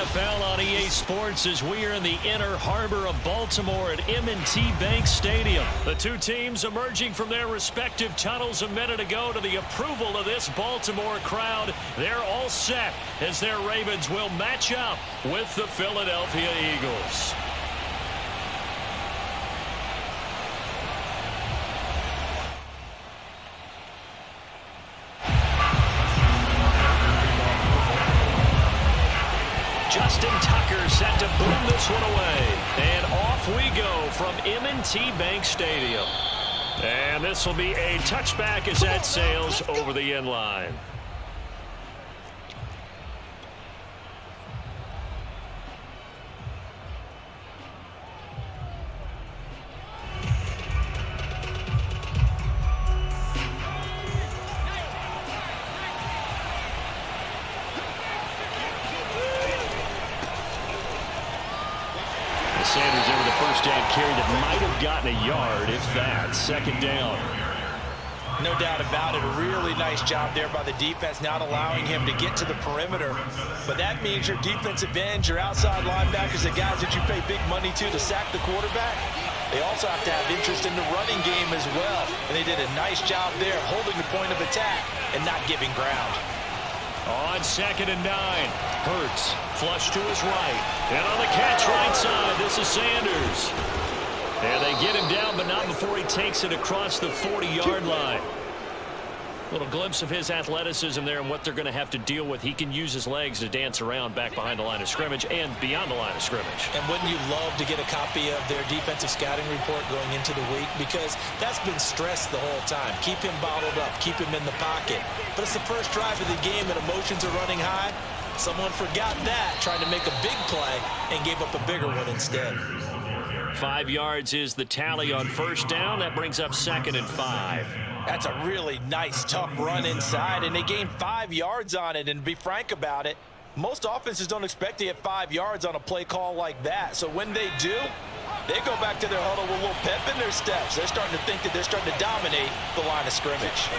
NFL on EA Sports as we are in the inner harbor of Baltimore at M&T Bank Stadium. The two teams emerging from their respective tunnels a minute ago to the approval of this Baltimore crowd. They're all set as their Ravens will match up with the Philadelphia Eagles. Justin Tucker set to boom this one away. And off we go from M&T Bank Stadium. And this will be a touchback as that sails over the end line. Sanders over the first down carry that might have gotten a yard, if that. Second down. No doubt about it. A really nice job there by the defense, not allowing him to get to the perimeter. But that means your defensive ends, your outside linebackers, the guys that you pay big money to sack the quarterback, they also have to have interest in the running game as well. And they did a nice job there, holding the point of attack and not giving ground. On 2nd and 9, Hurts flush to his right. And on the catch right side, this is Sanders. And they get him down, but not before he takes it across the 40-yard line. Little glimpse of his athleticism there and what they're going to have to deal with. He can use his legs to dance around back behind the line of scrimmage and beyond the line of scrimmage. And wouldn't you love to get a copy of their defensive scouting report going into the week? Because that's been stressed the whole time. Keep him bottled up. Keep him in the pocket. But it's the first drive of the game and emotions are running high. Someone forgot that, trying to make a big play and gave up a bigger one instead. 5 yards is the tally on first down. That brings up 2nd and 5. That's a really nice, tough run inside, and they gained 5 yards on it. And to be frank about it, most offenses don't expect to get 5 yards on a play call like that. So when they do, they go back to their huddle with a little pep in their steps. They're starting to think that they're starting to dominate the line of scrimmage.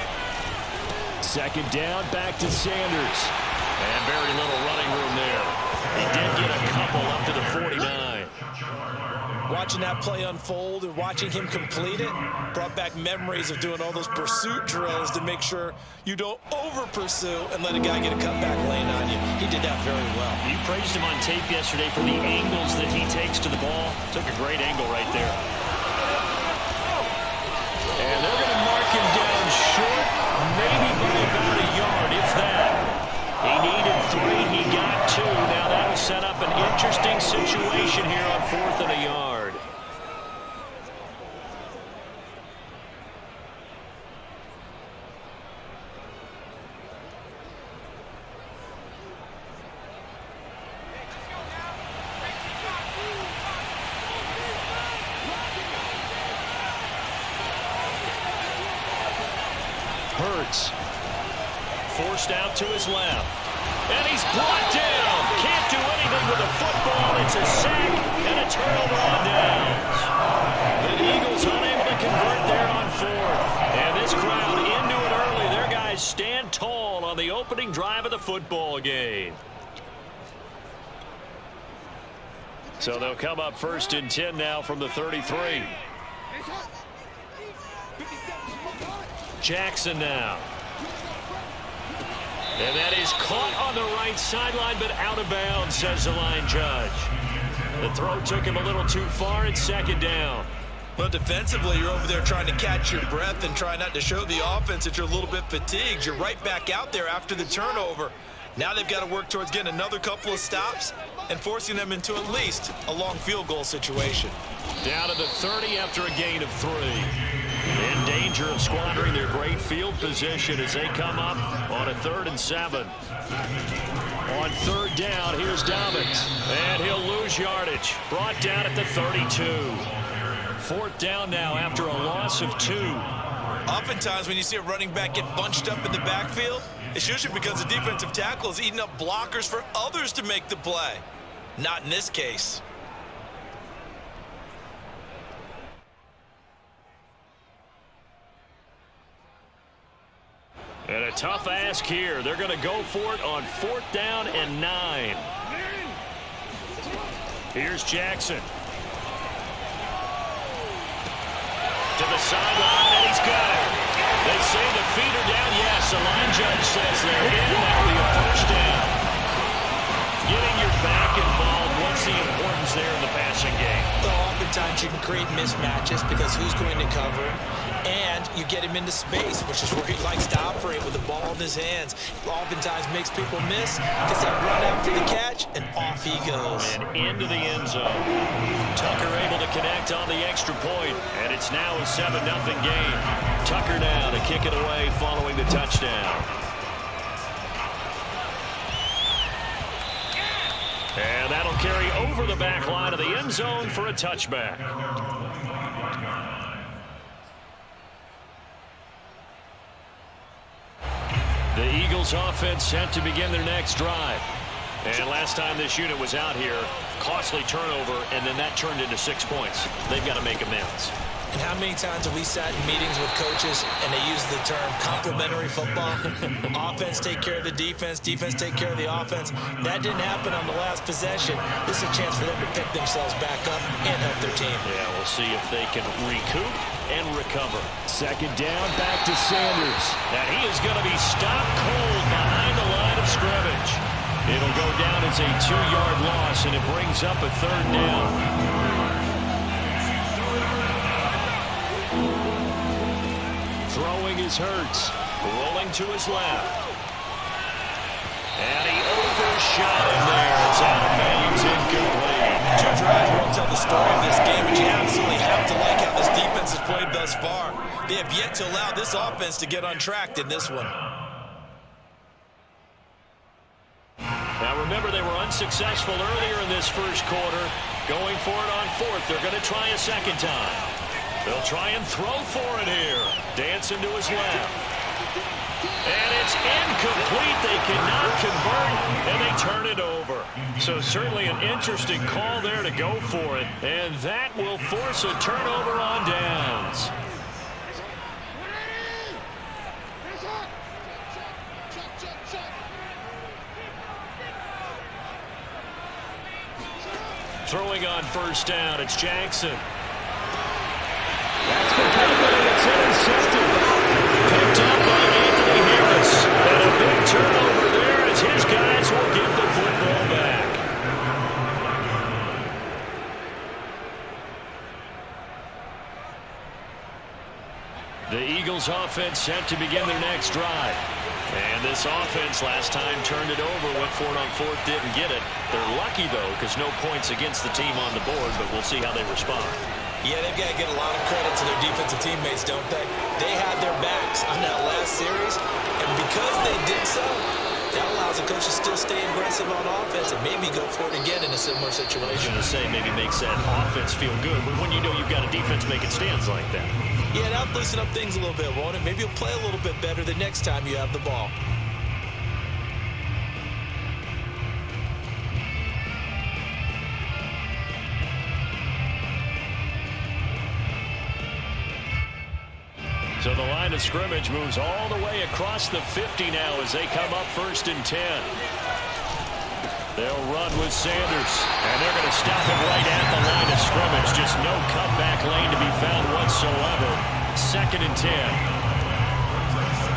Second down, back to Sanders. And very little running room there. He did get a couple up to the 49. Watching that play unfold and watching him complete it brought back memories of doing all those pursuit drills to make sure you don't over-pursue and let a guy get a cutback lane on you. He did that very well. You praised him on tape yesterday for the angles that he takes to the ball. Took a great angle right there. And they're going to mark him down short, maybe by about a yard, if that. He needed 3, he got 2. Now that'll set up an interesting situation here on 4th and a yard. Hurts. Forced out to his left. And he's brought down. Can't do anything with the football. It's a sack and a turnover on downs. The Eagles unable to convert there on 4th. And this crowd into it early. Their guys stand tall on the opening drive of the football game. So they'll come up 1st and 10 now from the 33. Jackson now. And that is caught on the right sideline, but out of bounds, says the line judge. The throw took him a little too far. It's 2nd down. Well, defensively, you're over there trying to catch your breath and try not to show the offense that you're a little bit fatigued. You're right back out there after the turnover. Now they've got to work towards getting another couple of stops and forcing them into at least a long field goal situation. Down to the 30 after a gain of 3. In danger of squandering their great field position as they come up on a 3rd and 7. On 3rd down, here's Dobbins. And he'll lose yardage. Brought down at the 32. 4th down now after a loss of 2. Oftentimes when you see a running back get bunched up in the backfield, it's usually because the defensive tackle is eating up blockers for others to make the play. Not in this case. And a tough ask here. They're going to go for it on 4th down and 9. Here's Jackson. To the sideline, and he's got it. They say the feet are down. Yes, the line judge says they're in. That'll be a first down. Getting your back involved, what's the importance there in the passing game? Well, oftentimes you can create mismatches because who's going to cover, and you get him into space, which is where he likes to operate with the ball in his hands. Oftentimes makes people miss, gets that run after the catch, and off he goes. And into the end zone. Tucker able to connect on the extra point, and it's now a 7-0 game. Tucker now to kick it away following the touchdown. And that'll carry over the back line of the end zone for a touchback. The Eagles offense set to begin their next drive. And last time this unit was out here, costly turnover, and then that turned into 6 points. They've got to make amends. And how many times have we sat in meetings with coaches and they use the term complementary football? Offense take care of the defense, defense take care of the offense. That didn't happen on the last possession. This is a chance for them to pick themselves back up and help their team. Yeah, we'll see if they can recoup and recover. Second down, back to Sanders. And he is going to be stopped cold behind the line of scrimmage. It'll go down as a 2-yard loss, and it brings up a third down. Throwing is Hurts, rolling to his left. And he overshot it there. It's out of bounds, incomplete. Two drives won't tell the story of this game, but you absolutely have to like how this defense has played thus far. They have yet to allow this offense to get on track in this one. Now remember, they were unsuccessful earlier in this first quarter. Going for it on fourth. They're going to try a second time. They'll try and throw for it here. Dancing to his left. And it's incomplete. They cannot convert, and they turn it over. So certainly an interesting call there to go for it. And that will force a turnover on downs. Throwing on first down, it's Jackson. That's the penalty. It's intercepted. Picked up by Anthony Harris. And a big turnover there as his guys will get the football back. The Eagles offense set to begin their next drive. And this offense last time turned it over, went for it on fourth, didn't get it. They're lucky, though, because no points against the team on the board, but we'll see how they respond. Yeah, they've got to get a lot of credit to their defensive teammates, don't they? They had their backs on that last series, and because they did so, that allows the coach to still stay aggressive on offense and maybe go for it again in a similar situation. I was going to say, maybe makes that offense feel good, but when you know you've got a defense making stands like that. Yeah, that'll loosen up things a little bit, won't it? Maybe you'll play a little bit better the next time you have the ball. So the line of scrimmage moves all the way across the 50 now as they come up 1st and 10. They'll run with Sanders, and they're going to stop him right at the line of scrimmage. Just no cutback lane to be found whatsoever. 2nd and 10.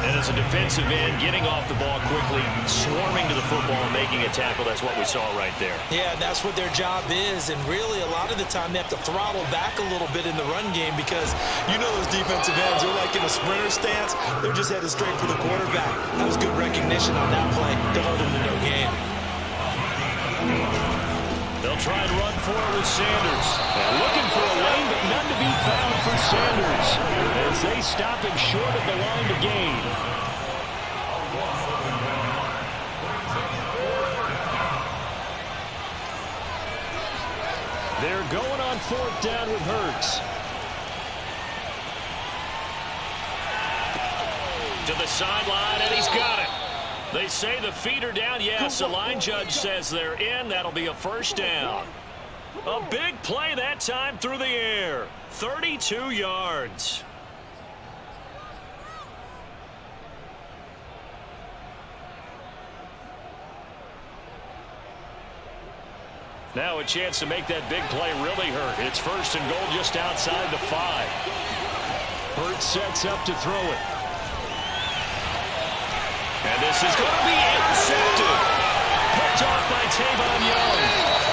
And as a defensive end, getting off the ball quickly, swarming to the football and making a tackle, that's what we saw right there. Yeah, that's what their job is, and really a lot of the time they have to throttle back a little bit in the run game because you know those defensive ends, they're like in a sprinter stance, they're just headed straight for the quarterback. That was good recognition on that play to hold them to no gain. They'll try and run for it with Sanders. They're looking for a lane, but none to be found for Sanders as they stop him short of the line to gain. They're going on 4th down with Hurts. To the sideline, and he's got it. They say the feet are down. Yes, the line judge says they're in. That'll be a first down. A big play that time through the air. 32 yards. Now a chance to make that big play really hurt. It's first and goal just outside the 5. Hurts sets up to throw it. And this is going to be intercepted. Picked off by Tavon Young.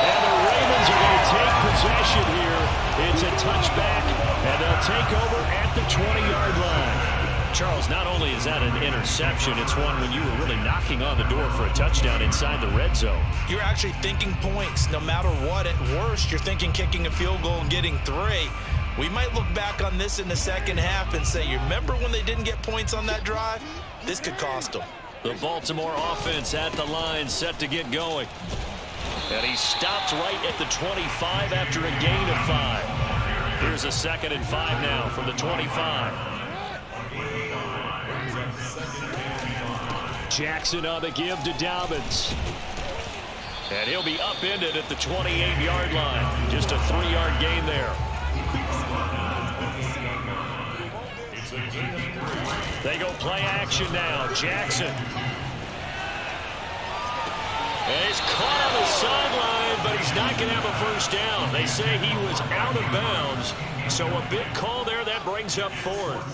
And the Ravens are going to take possession here. It's a touchback, and they'll take over at the 20-yard line. Charles, not only is that an interception, it's one when you were really knocking on the door for a touchdown inside the red zone. You're actually thinking points. No matter what, at worst, you're thinking kicking a field goal and getting 3. We might look back on this in the second half and say, you remember when they didn't get points on that drive? This could cost them. The Baltimore offense at the line, set to get going. And he stopped right at the 25 after a gain of 5. Here's a 2nd and 5 now from the 25. Jackson on the give to Dobbins. And he'll be upended at the 28-yard line. Just a 3-yard gain there. They go play action now. Jackson. And he's caught on the sideline, but he's not going to have a first down. They say he was out of bounds. So a big call there that brings up 4th.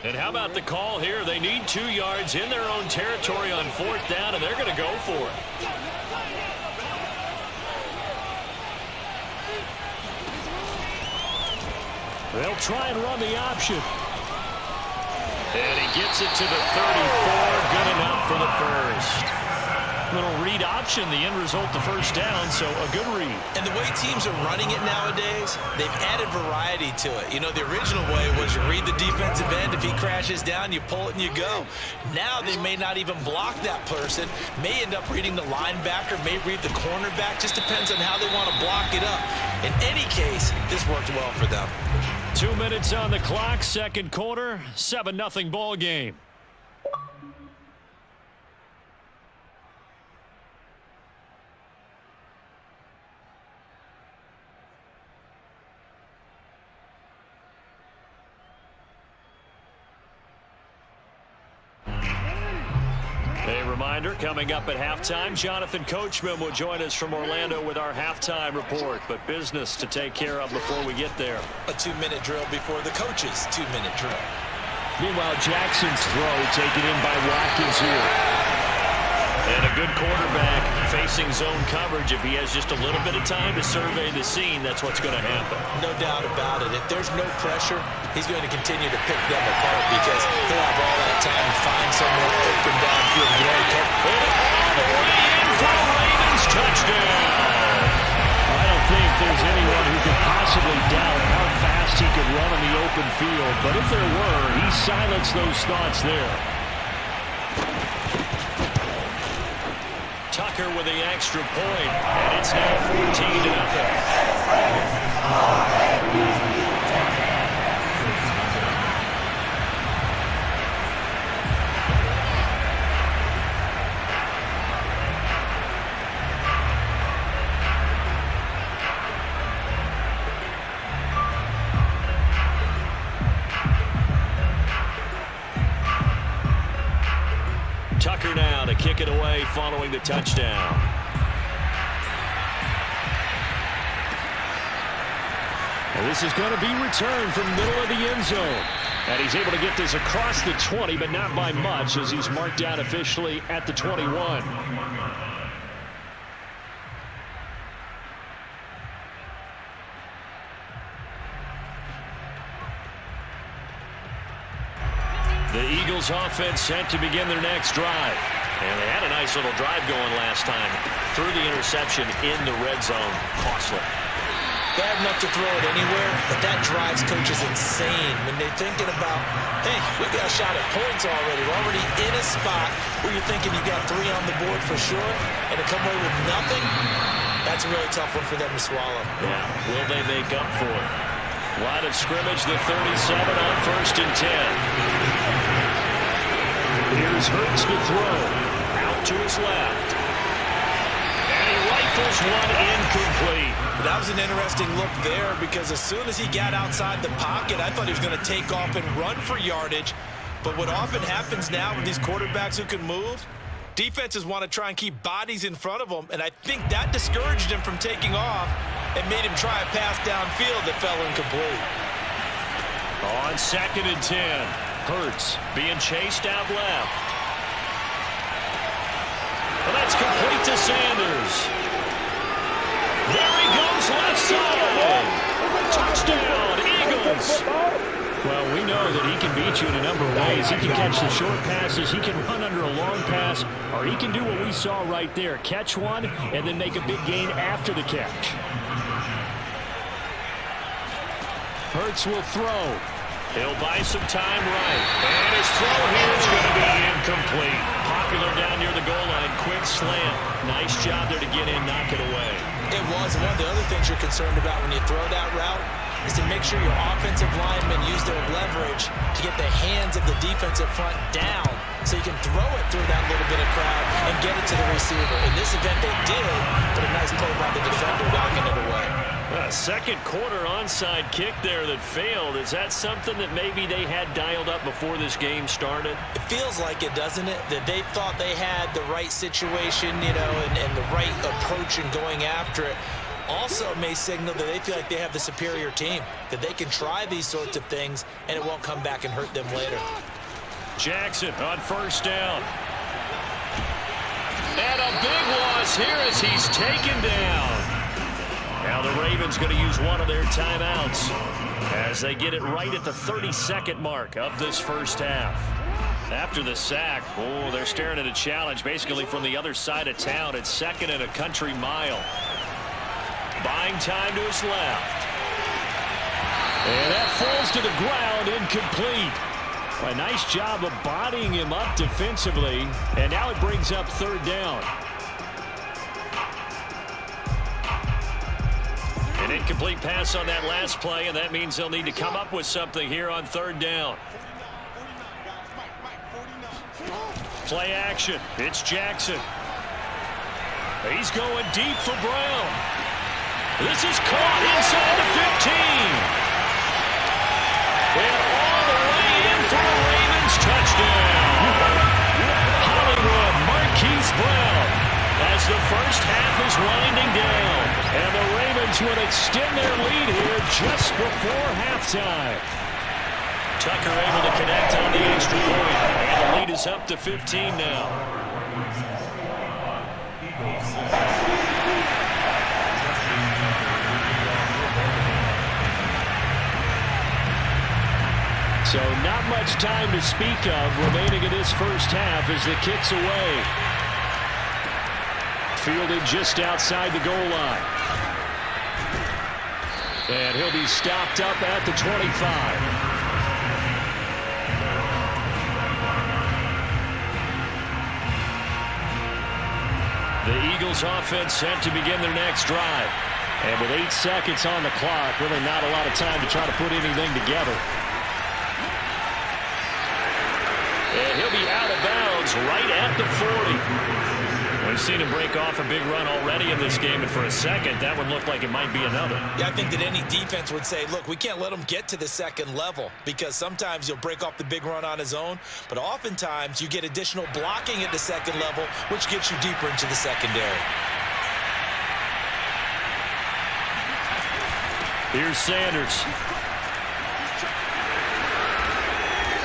And how about the call here? They need 2 yards in their own territory on 4th down, and they're going to go for it. They'll try and run the option. And he gets it to the 34. Good enough for the first. Little read option, the end result, the first down, so a good read. And the way teams are running it nowadays, they've added variety to it. You know, the original way was you read the defensive end. If he crashes down, you pull it and you go. Now they may not even block that person, may end up reading the linebacker, may read the cornerback. Just depends on how they want to block it up. In any case, this worked well for them. 2 minutes on the clock, second quarter, 7-0 ball game. A reminder, coming up at halftime, Jonathan Coachman will join us from Orlando with our halftime report, but business to take care of before we get there. A 2-minute drill before the coach's 2-minute drill. Meanwhile, Jackson's throw taken in by Watkins here. And a good quarterback facing zone coverage. If he has just a little bit of time to survey the scene, that's what's going to happen. No doubt about it. If there's no pressure, he's going to continue to pick them apart because he'll have all that time to find someone open downfield. And all the way in for a Ravens touchdown. I don't think there's anyone who could possibly doubt how fast he could run in the open field. But if there were, he silenced those thoughts there. Tucker with the extra point, and it's now 14-0. Tucker now to kick it away following the touchdown. And this is going to be returned from the middle of the end zone. And he's able to get this across the 20, but not by much, as he's marked down officially at the 21. The Eagles offense set to begin their next drive. And they had a nice little drive going last time. Threw the interception in the red zone. Costly. Bad enough to throw it anywhere, but that drives coaches insane when they're thinking about, hey, we got a shot at points already. We're already in a spot where you're thinking you got 3 on the board for sure, and to come away with nothing, that's a really tough one for them to swallow. Yeah, will they make up for it? Line of scrimmage, the 37 on 1st and 10. Here's Hurts to throw. Out to his left. And he rifles one incomplete. That was an interesting look there because as soon as he got outside the pocket, I thought he was going to take off and run for yardage. But what often happens now with these quarterbacks who can move, Defenses want to try and keep bodies in front of them, and I think that discouraged him from taking off and made him try a pass downfield that fell incomplete. On 2nd and 10, Hurts being chased out left. Well, that's complete to Sanders. There he goes, left side. Touchdown, Eagles. Well, we know that he can beat you in a number of ways. He can catch the short passes, he can run under a long pass, or he can do what we saw right there, catch one and then make a big gain after the catch. Hurts will throw. He'll buy some time right. And his throw here is going to be incomplete. Popular down near the goal line. Quick slant. Nice job there to get in, knock it away. It was. One of the other things you're concerned about when you throw that route is to make sure your offensive linemen use their leverage to get the hands of the defensive front down so you can throw it through that little bit of crowd and get it to the receiver. In this event, they did, but a nice play by the defender knocking it away. Second quarter onside kick there that failed. Is that something that maybe they had dialed up before this game started? It feels like it, doesn't it? That they thought they had the right situation, you know, and the right approach in going after it. Also may signal that they feel like they have the superior team, that they can try these sorts of things and it won't come back and hurt them later. Jackson on first down. And a big loss here as he's taken down. Now the Ravens going to use one of their timeouts as they get it right at the 32nd mark of this first half. After the sack, oh, they're staring at a challenge basically from the other side of town. It's 2nd and a country mile. Buying time to his left. And that falls to the ground, incomplete. A nice job of bodying him up defensively, and now it brings up 3rd down. An incomplete pass on that last play, and that means they'll need to come up with something here on 3rd down. Play action. It's Jackson. He's going deep for Brown. This is caught inside the 15. And all the way in for a Ravens touchdown. Hollywood Marquise Brown as the first half is winding down. And the Ravens would extend their lead here just before halftime. Tucker able to connect on the extra point. And the lead is up to 15 now. So not much time to speak of remaining in this first half as the kick's away. Fielded just outside the goal line. And he'll be stopped up at the 25. The Eagles offense set to begin their next drive. And with 8 seconds on the clock, really not a lot of time to try to put anything together. And he'll be out of bounds right at the 40. We've seen him break off a big run already in this game, and for a second, that one looked like it might be another. Yeah, I think that any defense would say, look, we can't let him get to the second level because sometimes you'll break off the big run on his own, but oftentimes you get additional blocking at the second level, which gets you deeper into the secondary. Here's Sanders.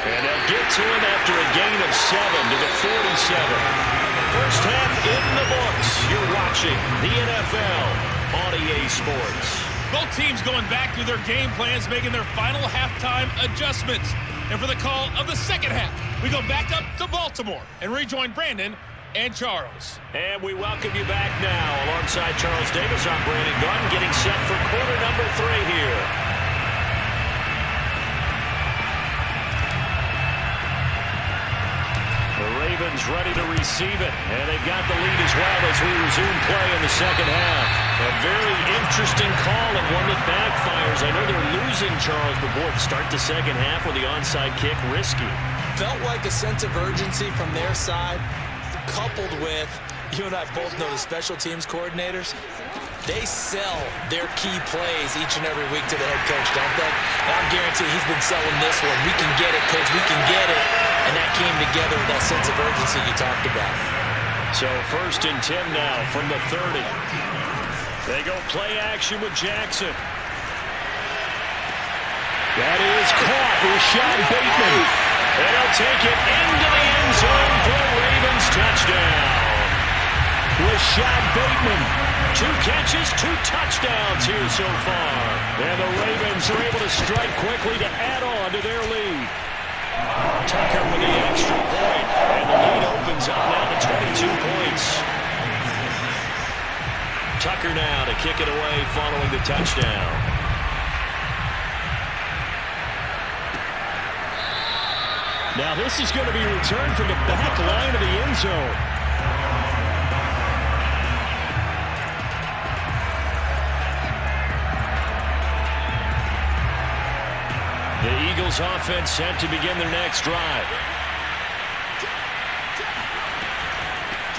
And they'll get to him after a gain of 7 to the 47. First half in the books. You're watching the NFL on EA Sports. Both teams going back through their game plans, making their final halftime adjustments. And for the call of the second half, we go back up to Baltimore and rejoin Brandon and Charles. And we welcome you back now. Alongside Charles Davis, I'm Brandon Gunn, getting set for quarter number 3 here. The Ravens ready to receive it, and they've got the lead as well as we resume play in the second half. A very interesting call and one that backfires. I know they're losing, Charles, but boy, to start the second half with the onside kick, risky. Felt like a sense of urgency from their side, coupled with, you and I both know the special teams coordinators, they sell their key plays each and every week to the head coach, don't they? And I'm guaranteed he's been selling this one. We can get it, coach, we can get it. And that came together with that sense of urgency you talked about. So 1st and 10 now from the 30. They go play action with Jackson. That is caught. Rashad Bateman. They'll take it into the end zone for a Ravens touchdown. Rashad Bateman, 2 catches, 2 touchdowns here so far. And the Ravens are able to strike quickly to add on to their lead. Tucker with the extra point, and the lead opens up now to 22 points. Tucker now to kick it away following the touchdown. Now this is going to be returned from the back line of the end zone. The Eagles offense set to begin their next drive.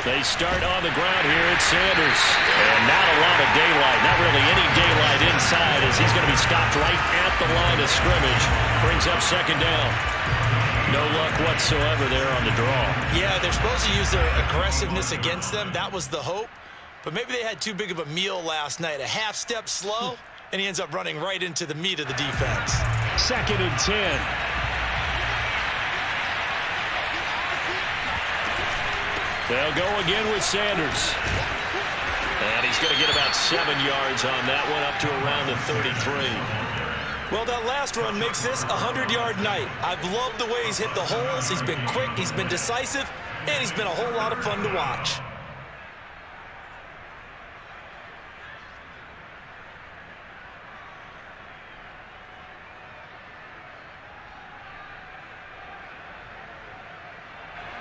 They start on the ground here at Sanders. And not a lot of daylight, not really any daylight inside, as he's going to be stopped right at the line of scrimmage. Brings up 2nd down. No luck whatsoever there on the draw. Yeah, they're supposed to use their aggressiveness against them. That was the hope. But maybe they had too big of a meal last night. A half step slow, and he ends up running right into the meat of the defense. 2nd and 10. They'll go again with Sanders. And he's going to get about 7 yards on that one, up to around the 33. Well, that last run makes this a 100-yard night. I've loved the way he's hit the holes. He's been quick, he's been decisive, and he's been a whole lot of fun to watch.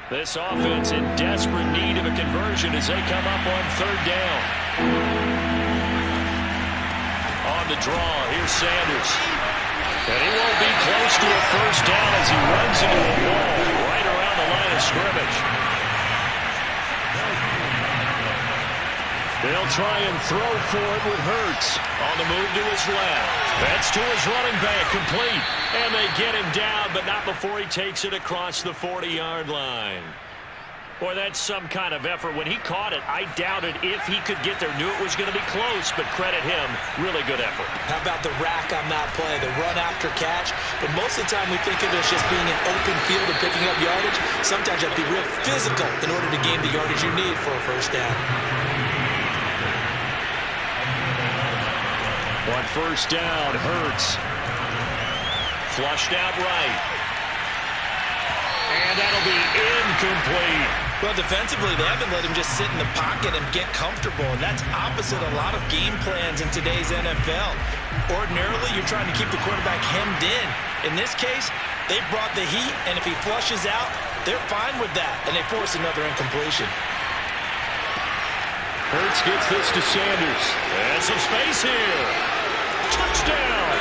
This offense in desperate need of a conversion as they come up on 3rd down. On the draw, here's Sanders. And he won't be close to a 1st down as he runs into a wall right around the line of scrimmage. They'll try and throw for it with Hurts. On the move to his left. That's to his running back, complete. And they get him down, but not before he takes it across the 40-yard line. Boy, that's some kind of effort. When he caught it, I doubted if he could get there. Knew it was going to be close, but credit him. Really good effort. How about the rack on that play, the run after catch? But most of the time we think of it as just being an open field and picking up yardage. Sometimes you have to be real physical in order to gain the yardage you need for a 1st down. On 1st down, Hurts. Flushed out right. And that'll be incomplete. Well, defensively, they haven't let him just sit in the pocket and get comfortable, and that's opposite a lot of game plans in today's NFL. Ordinarily, you're trying to keep the quarterback hemmed in. In this case, they brought the heat, and if he flushes out, they're fine with that, and they force another incompletion. Hurts gets this to Sanders. And some space here. Touchdown!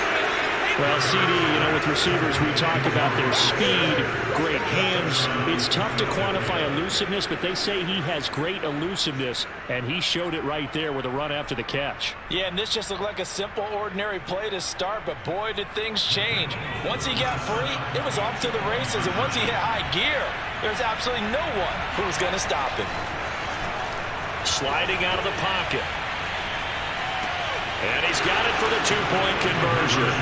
Well, CD, with receivers, we talk about their speed, great hands. It's tough to quantify elusiveness, but they say he has great elusiveness, and he showed it right there with a run after the catch. Yeah, and this just looked like a simple, ordinary play to start, but boy, did things change. Once he got free, it was off to the races, and once he hit high gear, there's absolutely no one who was going to stop him. Sliding out of the pocket. And he's got it for the 2-point conversion.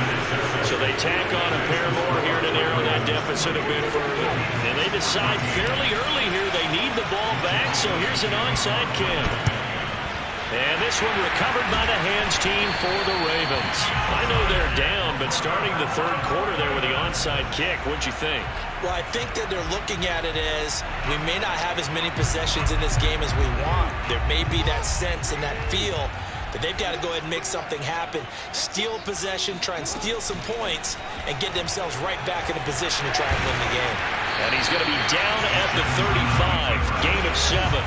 So they tack on a pair more here to narrow that deficit a bit further. And they decide fairly early here they need the ball back, so here's an onside kick. And this one recovered by the hands team for the Ravens. I know they're down, but starting the 3rd quarter there with the onside kick, what'd you think? Well, I think that they're looking at it as we may not have as many possessions in this game as we want. There may be that sense and that feel that they've got to go ahead and make something happen, steal possession, try and steal some points, and get themselves right back in a position to try and win the game. And he's going to be down at the 35, gain of 7.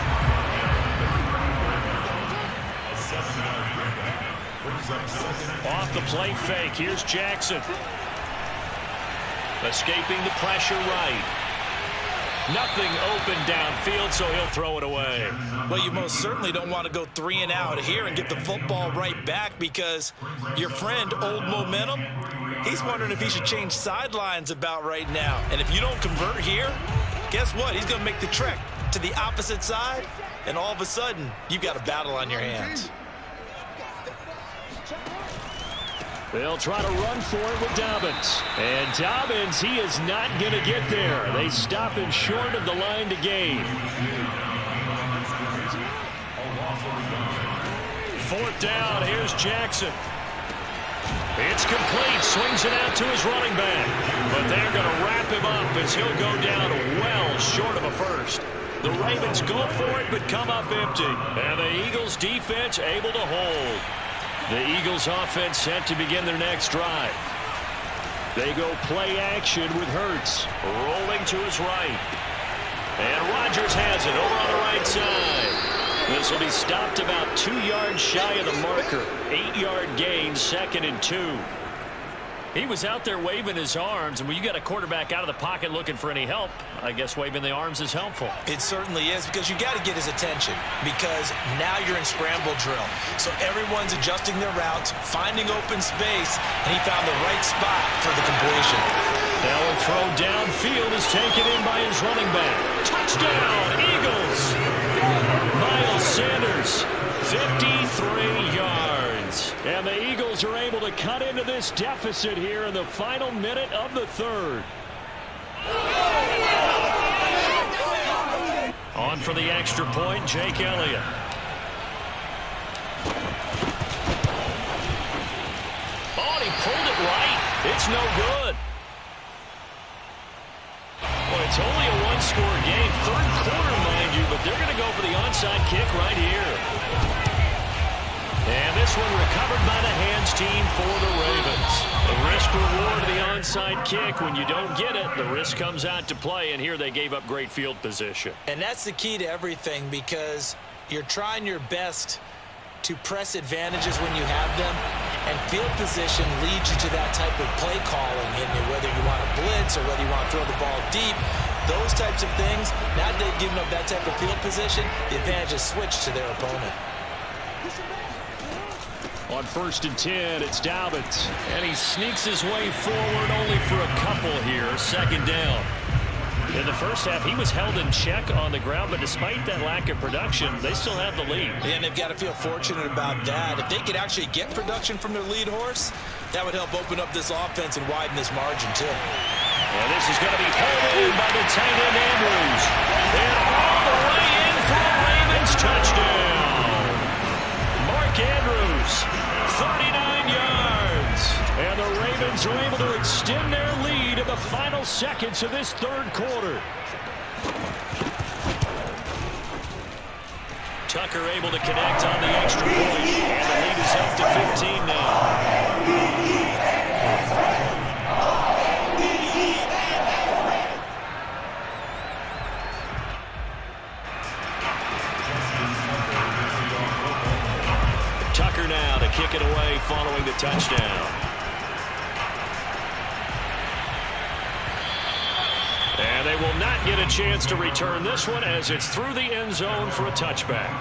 Off the play fake, here's Jackson. Escaping the pressure right. Nothing open downfield, so he'll throw it away. Well, you most certainly don't want to go 3 and out here and get the football right back, because your friend, Old Momentum, he's wondering if he should change sidelines about right now. And if you don't convert here, guess what? He's going to make the trek to the opposite side and all of a sudden, you've got a battle on your hands. They'll try to run for it with Dobbins. And Dobbins, he is not going to get there. They stop him short of the line to gain. 4th down, here's Jackson. It's complete, swings it out to his running back. But they're going to wrap him up as he'll go down well short of a first. The Ravens go for it but come up empty. And the Eagles defense able to hold. The Eagles offense set to begin their next drive. They go play action with Hurts. Rolling to his right. And Rodgers has it over on the right side. This will be stopped about 2 yards shy of the marker. 8-yard gain, 2nd and 2. He was out there waving his arms, and when you got a quarterback out of the pocket looking for any help, I guess waving the arms is helpful. It certainly is, because you got to get his attention, because now you're in scramble drill. So everyone's adjusting their routes, finding open space, and he found the right spot for the completion. Now a throw downfield is taken in by his running back. Touchdown, Eagles! Miles Sanders, 53 yards. And the Eagles are able to cut into this deficit here in the final minute of the 3rd. On for the extra point, Jake Elliott. Oh, and he pulled it right. It's no good. Well, it's only a one-score game, 3rd quarter, mind you, but they're going to go for the onside kick right here. And this one recovered by the hands team for the Ravens. The risk-reward of the onside kick. When you don't get it, the risk comes out to play, and here they gave up great field position. And that's the key to everything, because you're trying your best to press advantages when you have them, and field position leads you to that type of play calling, and whether you want to blitz or whether you want to throw the ball deep, those types of things. Now that they've given up that type of field position, the advantage is switched to their opponent. On 1st and 10, it's Dobbins. And he sneaks his way forward only for a couple here. 2nd down. In the first half, he was held in check on the ground, but despite that lack of production, they still have the lead. And they've got to feel fortunate about that. If they could actually get production from their lead horse, that would help open up this offense and widen this margin, too. And this is going to be held in by the tight end Andrews. And all the way in for the Ravens touchdown. Mark Andrews, 39 yards. And the Ravens are able to extend their lead in the final seconds of this 3rd quarter. Tucker able to connect on the extra point. And the lead is up to 15 now. Tucker now to kick it away following the touchdown. And they will not get a chance to return this one as it's through the end zone for a touchback.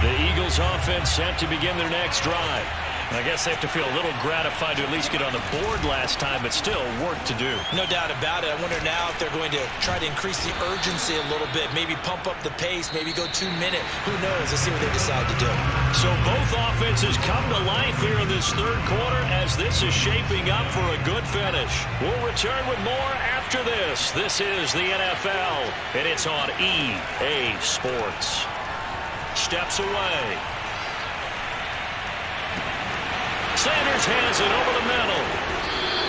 The Eagles offense set to begin their next drive. I guess they have to feel a little gratified to at least get on the board last time, but still work to do. No doubt about it. I wonder now if they're going to try to increase the urgency a little bit, maybe pump up the pace, maybe go 2 minute. Who knows? Let's see what they decide to do. So both offenses come to life here in this 3rd quarter as this is shaping up for a good finish. We'll return with more after this. This is the NFL, and it's on EA Sports. Steps away. Sanders has it over the middle.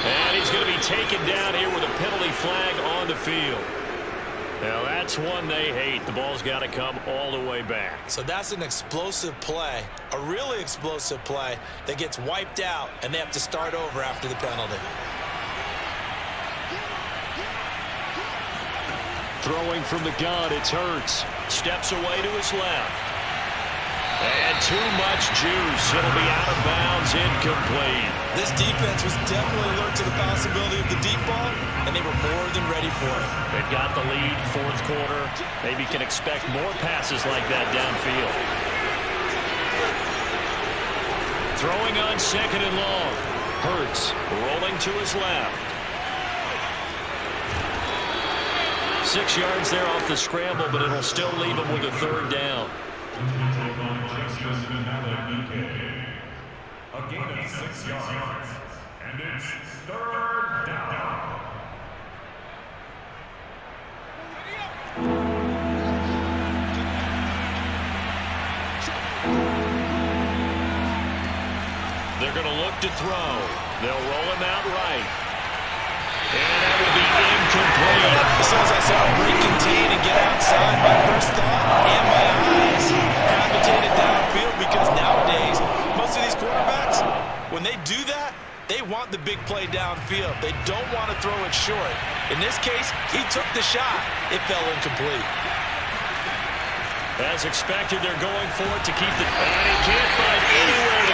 And he's going to be taken down here with a penalty flag on the field. Now, that's one they hate. The ball's got to come all the way back. So that's an explosive play, a really explosive play that gets wiped out, and they have to start over after the penalty. Throwing from the gun, it's Hurts. Steps away to his left. And too much juice. It'll be out of bounds, incomplete. This defense was definitely alert to the possibility of the deep ball, and they were more than ready for it. They've got the lead, 4th quarter. Maybe can expect more passes like that downfield. Throwing on 2nd and long. Hurts rolling to his left. 6 yards there off the scramble, but it'll still leave him with a third down. A gain of 6 yards, and it's third down. They're going to look to throw. They'll roll him out right. And that will be incomplete. As soon as I saw him break, contain, and get outside, my first thought and my eyes gravitated downfield, because nowadays, most of these quarterbacks, when they do that, they want the big play downfield. They don't want to throw it short. In this case, he took the shot. It fell incomplete. As expected, they're going for it to keep the... And he can't find anywhere